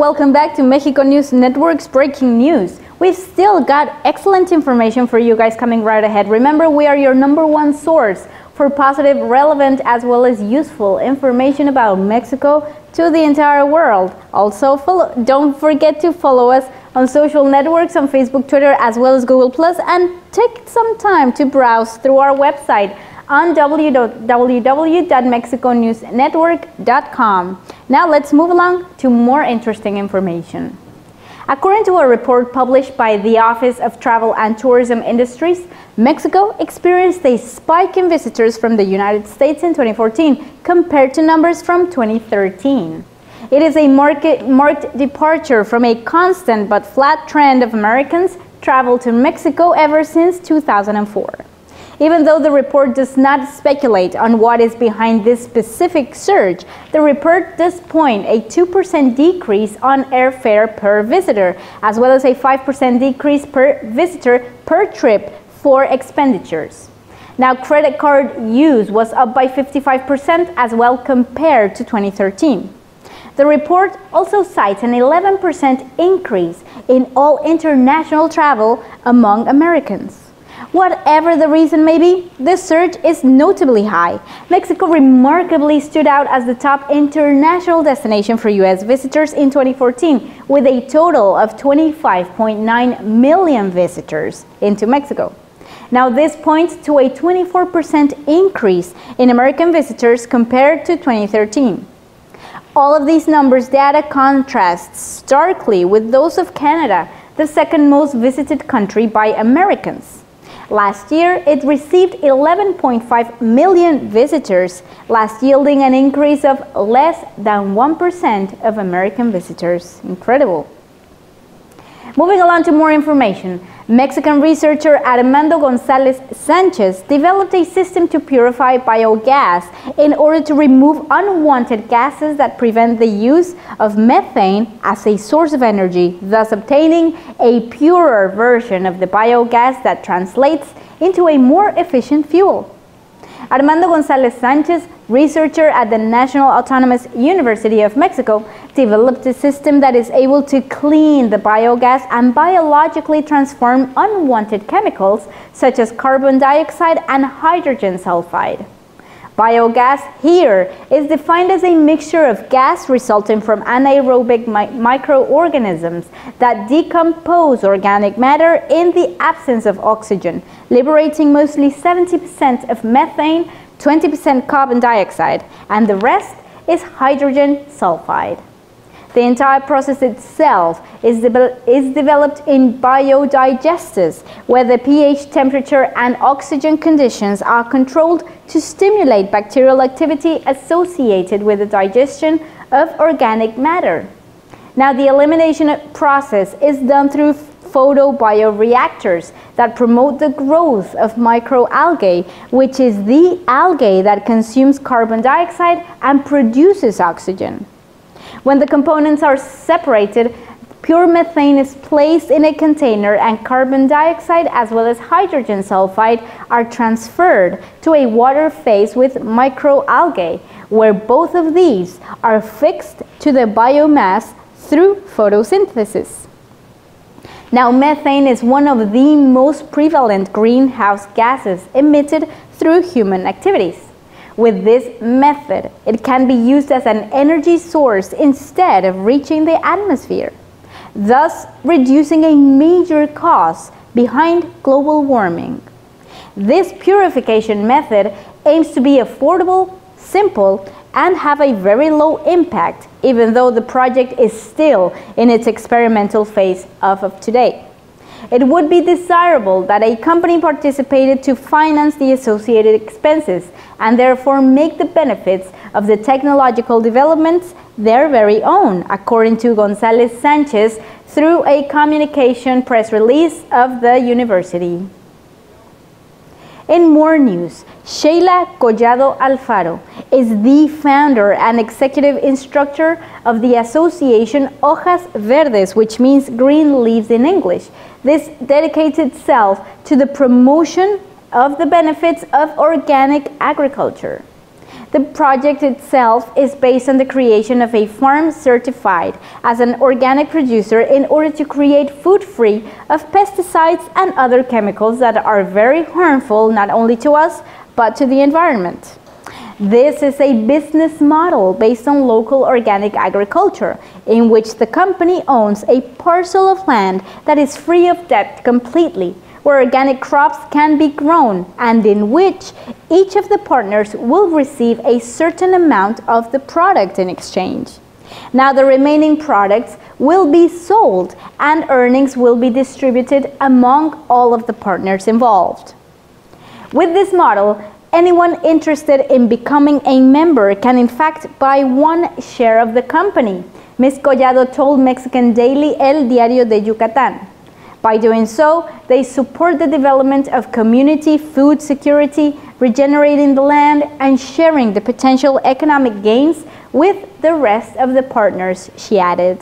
welcome back to Mexico News Network's Breaking News. We've still got excellent information for you guys coming right ahead. Remember, we are your #1 source for positive, relevant, as well as useful information about Mexico to the entire world. Also, don't forget to follow us on social networks on Facebook, Twitter, as well as Google+, and take some time to browse through our website on www.mexiconewsnetwork.com. Now let's move along to more interesting information. According to a report published by the Office of Travel and Tourism Industries, Mexico experienced a spike in visitors from the United States in 2014 compared to numbers from 2013. It is a marked departure from a constant but flat trend of Americans travel to Mexico ever since 2004. Even though the report does not speculate on what is behind this specific surge, the report does point a 2% decrease on airfare per visitor, as well as a 5% decrease per visitor per trip for expenditures. Now, credit card use was up by 55% as well compared to 2013. The report also cites an 11% increase in all international travel among Americans. Whatever the reason may be, this surge is notably high. Mexico remarkably stood out as the top international destination for U.S. visitors in 2014, with a total of 25.9 million visitors into Mexico. Now, this points to a 24% increase in American visitors compared to 2013. All of these numbers data contrasts starkly with those of Canada, the second most visited country by Americans. Last year, it received 11.5 million visitors, last yielding an increase of less than 1% of American visitors. Incredible. Moving along to more information, Mexican researcher Armando González Sánchez developed a system to purify biogas in order to remove unwanted gases that prevent the use of methane as a source of energy, thus obtaining a purer version of the biogas that translates into a more efficient fuel. Armando González Sánchez, researcher at the National Autonomous University of Mexico, developed a system that is able to clean the biogas and biologically transform unwanted chemicals such as carbon dioxide and hydrogen sulfide. Biogas here is defined as a mixture of gas resulting from anaerobic microorganisms that decompose organic matter in the absence of oxygen, liberating mostly 70% of methane, 20% carbon dioxide, and the rest is hydrogen sulfide. The entire process itself is developed in biodigesters, where the pH, temperature, and oxygen conditions are controlled to stimulate bacterial activity associated with the digestion of organic matter. Now, the elimination process is done through photobioreactors that promote the growth of microalgae, which is the algae that consumes carbon dioxide and produces oxygen. When the components are separated, pure methane is placed in a container and carbon dioxide as well as hydrogen sulfide are transferred to a water phase with microalgae, where both of these are fixed to the biomass through photosynthesis. Now, methane is one of the most prevalent greenhouse gases emitted through human activities. With this method, it can be used as an energy source instead of reaching the atmosphere, thus reducing a major cause behind global warming. This purification method aims to be affordable, simple, and have a very low impact, even though the project is still in its experimental phase of today. It would be desirable that a company participated to finance the associated expenses and therefore make the benefits of the technological developments their very own, according to González Sánchez through a communication press release of the university. In more news, Sheila Collado Alfaro is the founder and executive instructor of the association Hojas Verdes, which means green leaves in English. This dedicates itself to the promotion of the benefits of organic agriculture. The project itself is based on the creation of a farm certified as an organic producer in order to create food free of pesticides and other chemicals that are very harmful not only to us but to the environment. This is a business model based on local organic agriculture, in which the company owns a parcel of land that is free of debt completely, where organic crops can be grown, and in which each of the partners will receive a certain amount of the product in exchange. Now the remaining products will be sold and earnings will be distributed among all of the partners involved. With this model, anyone interested in becoming a member can in fact buy one share of the company, Ms. Collado told Mexican daily El Diario de Yucatán. By doing so, they support the development of community food security, regenerating the land, and sharing the potential economic gains with the rest of the partners, she added.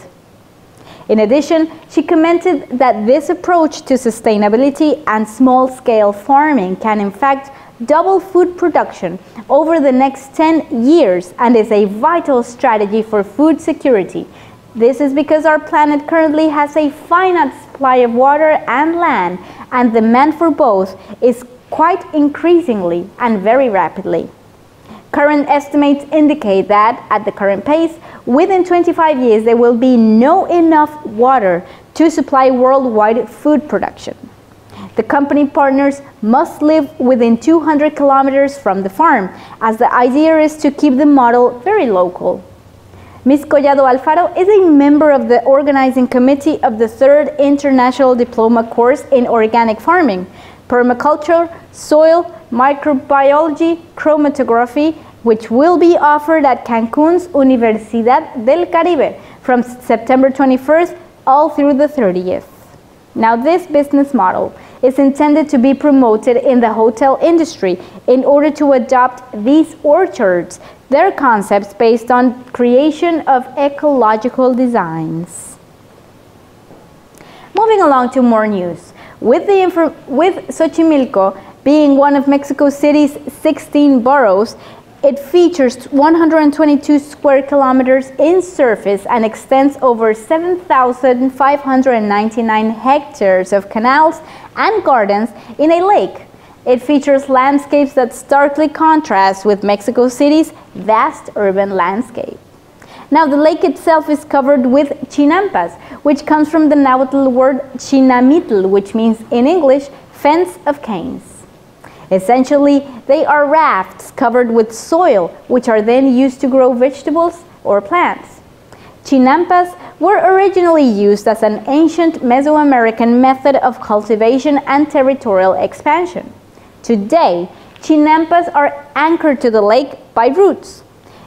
In addition, she commented that this approach to sustainability and small-scale farming can in fact double food production over the next 10 years and is a vital strategy for food security. This is because our planet currently has a finite supply of water and land, and demand for both is quite increasingly and very rapidly. Current estimates indicate that, at the current pace, within 25 years there will be no enough water to supply worldwide food production. The company partners must live within 200 kilometers from the farm, as the idea is to keep the model very local. Ms. Collado Alfaro is a member of the organizing committee of the 3rd International Diploma course in Organic Farming, Permaculture, Soil, Microbiology, Chromatography, which will be offered at Cancún's Universidad del Caribe from September 21st all through the 30th. Now, this business model is intended to be promoted in the hotel industry in order to adopt these orchards, their concepts based on creation of ecological designs. Moving along to more news. With Xochimilco being one of Mexico City's 16 boroughs, it features 122 square kilometers in surface and extends over 7,599 hectares of canals and gardens in a lake. It features landscapes that starkly contrast with Mexico City's vast urban landscape. Now, the lake itself is covered with chinampas, which comes from the Nahuatl word chinamitl, which means in English, fence of canes. Essentially, they are rafts covered with soil, which are then used to grow vegetables or plants. Chinampas were originally used as an ancient Mesoamerican method of cultivation and territorial expansion. Today, chinampas are anchored to the lake by roots.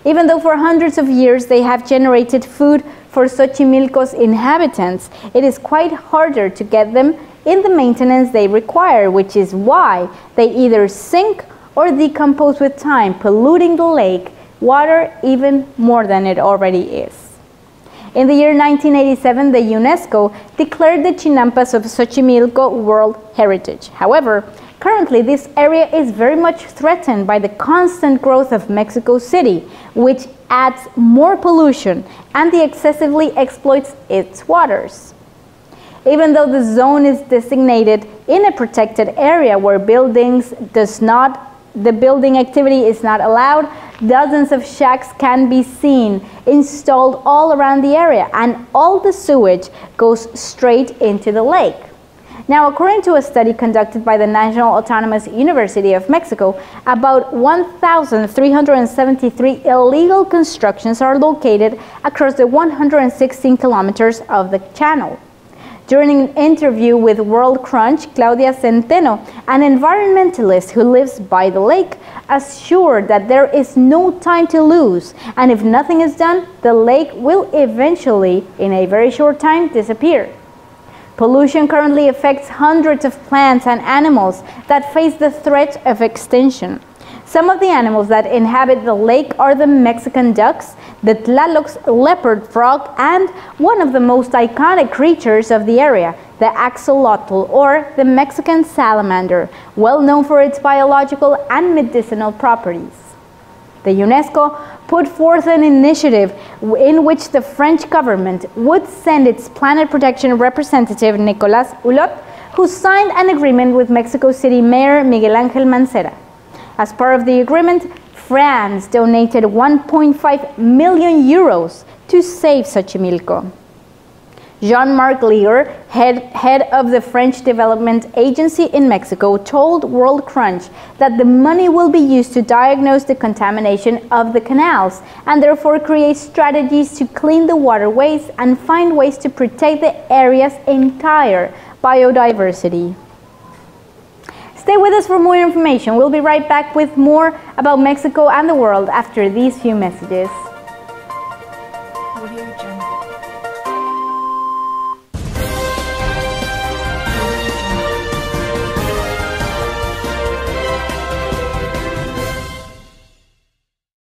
Even though for hundreds of years they have generated food for Xochimilco's inhabitants, it is quite harder to get them in the maintenance they require, which is why they either sink or decompose with time, polluting the lake water even more than it already is. In the year 1987, the UNESCO declared the chinampas of Xochimilco World Heritage. However, currently this area is very much threatened by the constant growth of Mexico City, which adds more pollution and excessively exploits its waters. Even though the zone is designated in a protected area where the building activity is not allowed, dozens of shacks can be seen installed all around the area, and all the sewage goes straight into the lake. Now, according to a study conducted by the National Autonomous University of Mexico, about 1,373 illegal constructions are located across the 116 kilometers of the channel. During an interview with World Crunch, Claudia Centeno, an environmentalist who lives by the lake, assured that there is no time to lose, and if nothing is done, the lake will eventually, in a very short time, disappear. Pollution currently affects hundreds of plants and animals that face the threat of extinction. Some of the animals that inhabit the lake are the Mexican ducks, the Tlaloc's leopard frog, and one of the most iconic creatures of the area, the axolotl, or the Mexican salamander, well known for its biological and medicinal properties. The UNESCO put forth an initiative in which the French government would send its planet protection representative, Nicolas Hulot, who signed an agreement with Mexico City Mayor Miguel Ángel Mancera. As part of the agreement, France donated 1.5 million euros to save Xochimilco. Jean-Marc Lier, head of the French Development Agency in Mexico, told World Crunch that the money will be used to diagnose the contamination of the canals and therefore create strategies to clean the waterways and find ways to protect the area's entire biodiversity. Stay with us for more information. We'll be right back with more about Mexico and the world after these few messages.